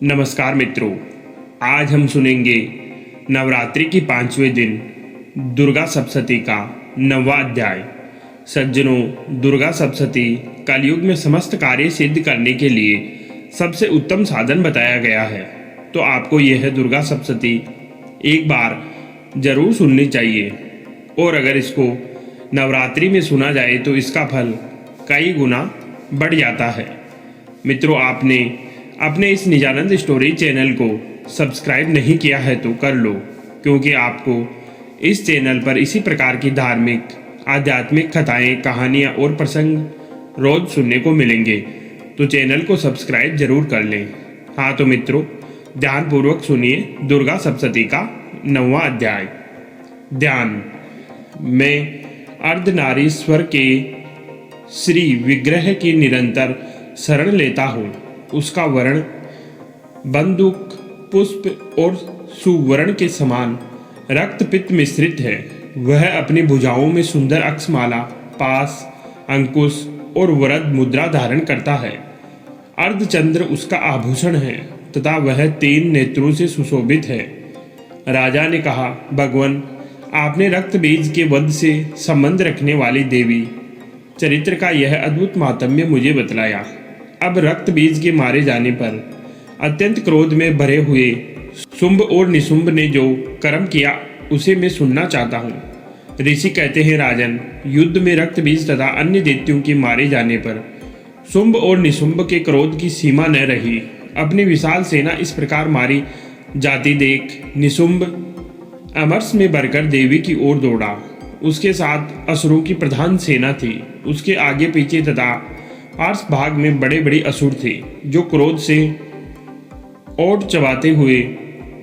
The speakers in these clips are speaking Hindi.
नमस्कार मित्रों, आज हम सुनेंगे नवरात्रि की 5वें दिन दुर्गा सप्तशती का 9वां अध्याय। सज्जनों, दुर्गा सप्तशती कलयुग में समस्त कार्य सिद्ध करने के लिए सबसे उत्तम साधन बताया गया है। तो आपको यह दुर्गा सप्तशती एक बार जरूर सुननी चाहिए और अगर इसको नवरात्रि में सुना जाए तो इसका फल कई गुना बढ़ जाता है। मित्रों, आपने अपने इस निजानंद स्टोरी चैनल को सब्सक्राइब नहीं किया है तो कर लो, क्योंकि आपको इस चैनल पर इसी प्रकार की धार्मिक आध्यात्मिक कथाएं, कहानियां और प्रसंग रोज सुनने को मिलेंगे। तो चैनल को सब्सक्राइब जरूर कर लें। हाँ तो मित्रों, ध्यानपूर्वक सुनिए दुर्गा सप्तशती का 9वां अध्याय। ध्यान। मैं अर्धनारीश्वर के श्री विग्रह की निरंतर शरण लेता हूँ। उसका वर्ण बंदूक पुष्प और सुवर्ण के समान रक्त पित्त मिश्रित है। वह अपनी भुजाओं में सुंदर अक्षमाला, पास, अंकुश और वरद मुद्रा धारण करता है। अर्धचंद्र उसका आभूषण है तथा वह 3 नेत्रों से सुशोभित है। राजा ने कहा, भगवान, आपने रक्त बीज के वध से संबंध रखने वाली देवी चरित्र का यह अद्भुत माहात्म्य मुझे बतलाया। अब रक्त बीज के मारे जाने पर अत्यंत क्रोध में भरे हुए शुंभ और निशुंभ ने जो कर्म किया उसे मैं सुनना चाहता हूँ। ऋषि कहते हैं, राजन, युद्ध में रक्त बीज तथा अन्य दैत्यों के मारे जाने पर शुंभ और निशुंभ के क्रोध की सीमा न रही। अपनी विशाल सेना इस प्रकार मारी जाती देख निशुंभ अमरस में भरकर देवी की ओर दौड़ा। उसके साथ असुरों की प्रधान सेना थी। उसके आगे पीछे तथा पार्श्व भाग में बड़े बड़े असुर थे, जो क्रोध से ओट चबाते हुए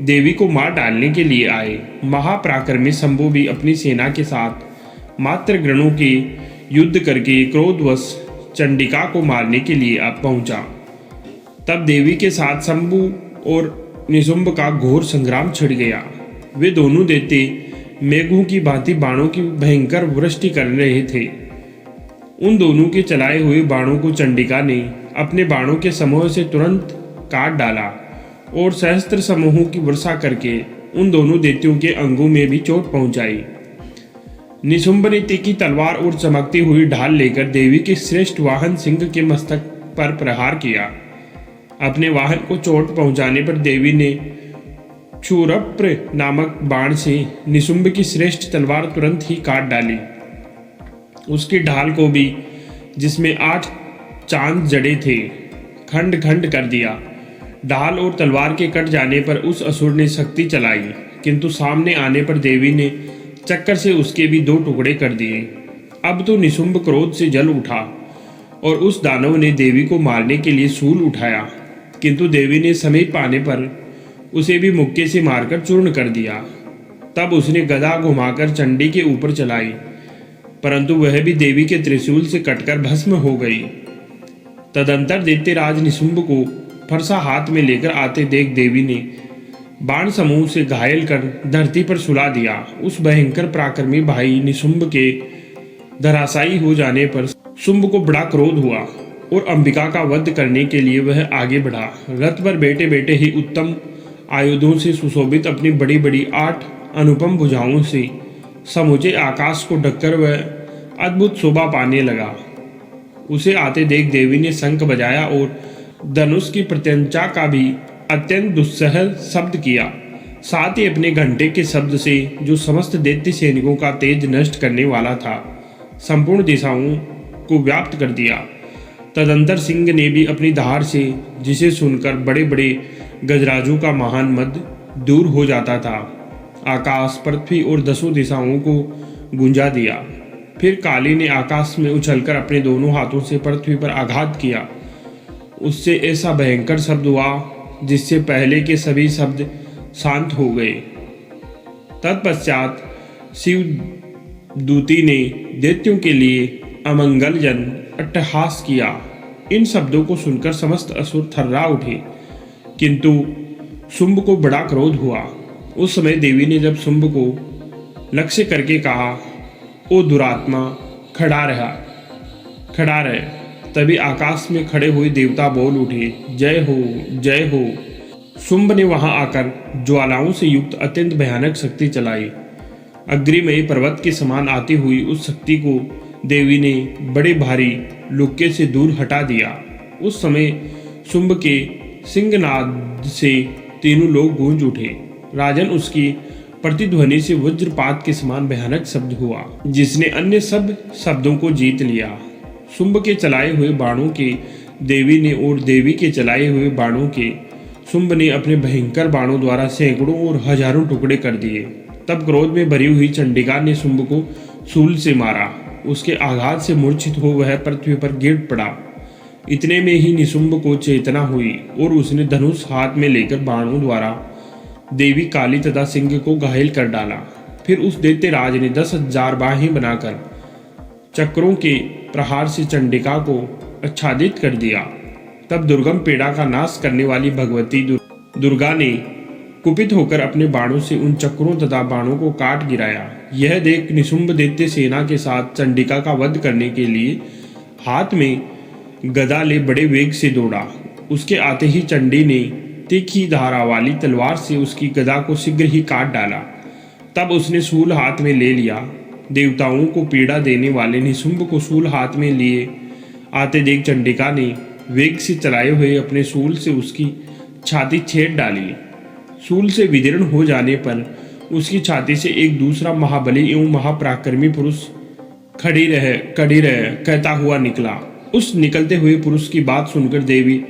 देवी को मार डालने के लिए आए। महापराक्रमी शंभु भी अपनी सेना के साथ मात्र गणों के युद्ध करके क्रोधवश चंडिका को मारने के लिए आ पहुंचा। तब देवी के साथ शंभु और निशुंभ का घोर संग्राम छिड़ गया। वे दोनों दैत्य मेघों की भांति बाणों की भयंकर वृष्टि कर रहे थे। उन दोनों के चलाए हुए बाणों को चंडिका ने अपने बाणों के समूह से तुरंत काट डाला और सहस्त्र समूहों की वर्षा करके उन दोनों दैत्यों के अंगों में भी चोट पहुंचाई। निशुंभ ने तीखी तलवार और चमकती हुई ढाल लेकर देवी के श्रेष्ठ वाहन सिंह के मस्तक पर प्रहार किया। अपने वाहन को चोट पहुंचाने पर देवी ने क्षुरप्र नामक बाण से निशुंभ की श्रेष्ठ तलवार तुरंत ही काट डाली। उसकी ढाल को भी, जिसमें 8 चांद जड़े थे, खंड खंड कर दिया। ढाल और तलवार के कट जाने पर उस असुर ने शक्ति चलाई, किंतु सामने आने पर देवी ने चक्कर से उसके भी 2 टुकड़े कर दिए। अब तो निशुंभ क्रोध से जल उठा और उस दानव ने देवी को मारने के लिए शूल उठाया, किंतु देवी ने समीप आने पर उसे भी मुक्के से मारकर चूर्ण कर दिया। तब उसने गदा घुमाकर चंडी के ऊपर चलाई, परंतु वह भी देवी के त्रिशूल से कटकर भस्म हो गई। तदंतर दैत्यराज निशुंभ को फरसा हाथ में लेकर आते देख देवी ने बाण समूह से घायल कर धरती पर सुला दिया। उस भयंकर पराक्रमी भाई निशुंभ के धराशायी हो जाने पर शुंभ को बड़ा क्रोध हुआ और अंबिका का वध करने के लिए वह आगे बढ़ा। रथ पर बैठे बैठे ही उत्तम आयुधों से सुशोभित अपनी बड़ी बड़ी 8 अनुपम भुजाओं से समूचे आकाश को ढककर वह अद्भुत शोभा पाने लगा। उसे आते देख देवी ने शंख बजाया और धनुष की प्रत्यंचा का भी अत्यंत दुस्सह शब्द किया। साथ ही अपने घंटे के शब्द से, जो समस्त दैत्य सैनिकों का तेज नष्ट करने वाला था, संपूर्ण दिशाओं को व्याप्त कर दिया। तदंतर सिंह ने भी अपनी धार से, जिसे सुनकर बड़े बड़े गजराजों का महान मद दूर हो जाता था, आकाश, पृथ्वी और 10 दिशाओं को गुंजा दिया। फिर काली ने आकाश में उछलकर अपने दोनों हाथों से पृथ्वी पर आघात किया। उससे ऐसा भयंकर शब्द हुआ जिससे पहले के सभी शब्द शांत हो गए। तत्पश्चात शिव दूती ने दैत्यों के लिए अमंगलजन अट्टहास किया। इन शब्दों को सुनकर समस्त असुर थर्रा उठे, किंतु शुंभ को बड़ा क्रोध हुआ। उस समय देवी ने जब शुंभ को लक्ष्य करके कहा, ओ दुरात्मा, खड़ा रह। तभी आकाश में खड़े हुए देवता बोल उठे, जय हो जय हो। शुंभ ने वहां आकर ज्वालाओं से युक्त अत्यंत भयानक शक्ति चलाई। अग्निमय पर्वत के समान आती हुई उस शक्ति को देवी ने बड़े भारी लुक्के से दूर हटा दिया। उस समय शुंभ के सिंहनाद से तीनों लोग गूंज उठे। राजन, उसकी प्रतिध्वनि से वज्रपात के समान भयानक शब्द हुआ, जिसने अन्य सब शब्दों को जीत लिया। शुंभ के चलाए हुए बाणों के देवी ने और देवी के चलाए हुए बाणों के शुंभ ने अपने भयंकर बाणों द्वारा सैकड़ों और हजारों टुकड़े कर दिए। तब क्रोध में भरी हुई चंडिका ने शुंभ को शूल से मारा। उसके आघात से मूर्छित हो वह पृथ्वी पर गिर पड़ा। इतने में ही निशुंभ को चेतना हुई और उसने धनुष हाथ में लेकर बाणों द्वारा देवी काली तथा सिंह को घायल कर डाला। फिर उस दैत्यराज ने 10,000 बाहें बनाकर चक्रों के प्रहार से चंडिका को आच्छादित कर दिया। तब दुर्गम पीड़ा का नाश करने वाली भगवती दुर्गा ने कुपित होकर अपने बाणों से उन चक्रों तथा बाणों को काट गिराया। यह देख निशुंभ दैत्य सेना के साथ चंडिका का वध करने के लिए हाथ में गदा ले बड़े वेग से दौड़ा। उसके आते ही चंडी ने तीखी धारा वाली तलवार से उसकी गदा को शीघ्र ही काट डाला। तब उसने शूल हाथ में ले लिया। देवताओं को पीड़ा देने वाले निशुंभ को शूल हाथ में लिए आते देख चंडिका ने वेग से चलाए हुए अपने शूल से उसकी छाती छेद डाली। शूल से विदीर्ण हो जाने पर उसकी छाती से एक दूसरा महाबली एवं महापराक्रमी पुरुष खड़ी रह कहता हुआ निकला। उस निकलते हुए पुरुष की बात सुनकर देवी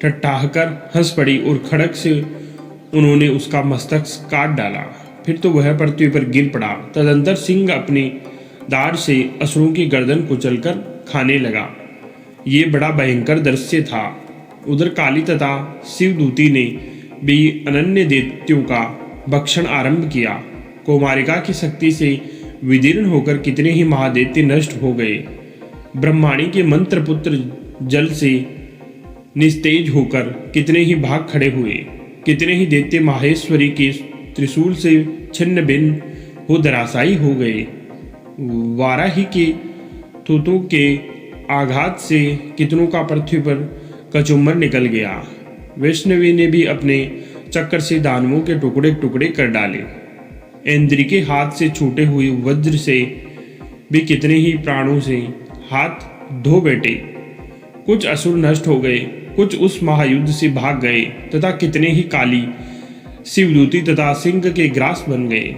ठट्ठाकर हंस पड़ी और खड़ग से उन्होंने उसका मस्तक काट डाला। फिर तो वह पृथ्वी पर गिर पड़ा। तदंतर सिंह अपनी दाढ़ से असुरों की गर्दन कुचलकर खाने लगा। ये बड़ा भयंकर दृश्य था। उधर काली तथा शिवदूती ने भी अनन्य दैत्यों का भक्षण आरंभ किया। कोमारिका की शक्ति से विदीर्ण होकर कितने ही महादैत्य नष्ट हो गए। ब्रह्माणी के मंत्र पुत्र जल से निस्तेज होकर कितने ही भाग खड़े हुए। कितने ही दैत्य माहेश्वरी के त्रिशूल से छिन्न भिन्न हो धराशायी हो गए। वाराही के तूतों के आघात से कितनों का पृथ्वी पर कचुम्बर निकल गया। वैष्णवी ने भी अपने चक्कर से दानवों के टुकड़े टुकड़े कर डाले। इंद्र के हाथ से छूटे हुए वज्र से भी कितने ही प्राणों से हाथ धो बैठे। कुछ असुर नष्ट हो गए, कुछ उस महायुद्ध से भाग गए तथा कितने ही काली शिवदूती तथा सिंह के ग्रास बन गए।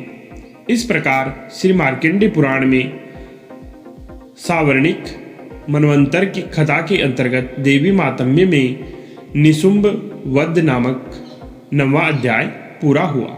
इस प्रकार श्री मार्कंडेय पुराण में सावर्णिक मनवंतर की कथा के अंतर्गत देवी मातम्य में निशुंभ वध नामक 9वां अध्याय पूरा हुआ।